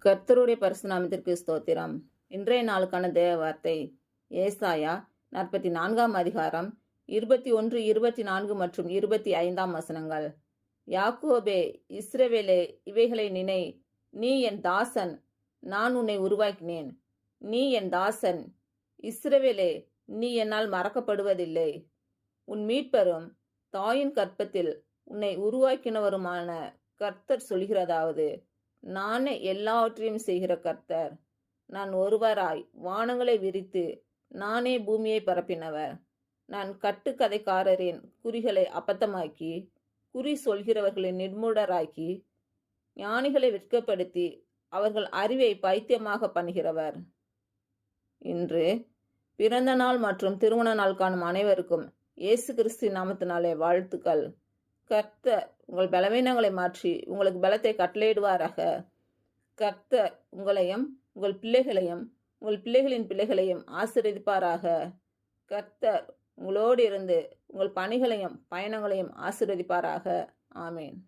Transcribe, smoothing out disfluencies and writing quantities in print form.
கர்த்தருடைய பரிசுத்த நாமத்திற்கு ஸ்தோத்திரம். இன்றைய நாளுக்கான தேவ வார்த்தை ஏசாயா 44 அதிகாரம் 21, 24 மற்றும் 25 வசனங்கள். யாக்கோபே, இஸ்ரவேலே, இவைகளை நினை. நீ என் தாசன், நான் உன்னை உருவாக்கினேன். நீ என் தாசன், இஸ்ரவேலே, நீ என்னால் மறக்கப்படுவதில்லை. உன் மீட்பரும் தாயின் கற்பத்தில் உன்னை உருவாக்கினவருமான கர்த்தர் சொல்கிறதாவது, நானே எல்லாவற்றையும் செய்கிற கர்த்தர். நான் ஒருவராய் வானங்களை விரித்து நானே பூமியை பரப்பினவர். நான் கட்டுக்கதைக்காரரின் குறிகளை அபத்தமாக்கி குறி சொல்கிறவர்களை நிர்மூடராக்கி ஞானிகளை வெட்கப்படுத்தி அவர்கள் அறிவை பைத்தியமாக பண்ணுகிறவர். இன்று பிறந்த நாள் மற்றும் திருமண நாள் காணும் அனைவருக்கும் இயேசு கிறிஸ்து நாமத்தினாலே வாழ்த்துக்கள். கர்த்தர் உங்கள் பலவீனங்களை மாற்றி உங்களுக்கு பலத்தை கட்டளையிடுவாராக. கர்த்தர் உங்களையும் உங்கள் பிள்ளைகளையும் உங்கள் பிள்ளைகளின் பிள்ளைகளையும் ஆசீர்வதிப்பாராக. கர்த்தர் உங்களோடு இருந்து உங்கள் பணிகளையும் பயணங்களையும் ஆசீர்வதிப்பாராக. ஆமேன்.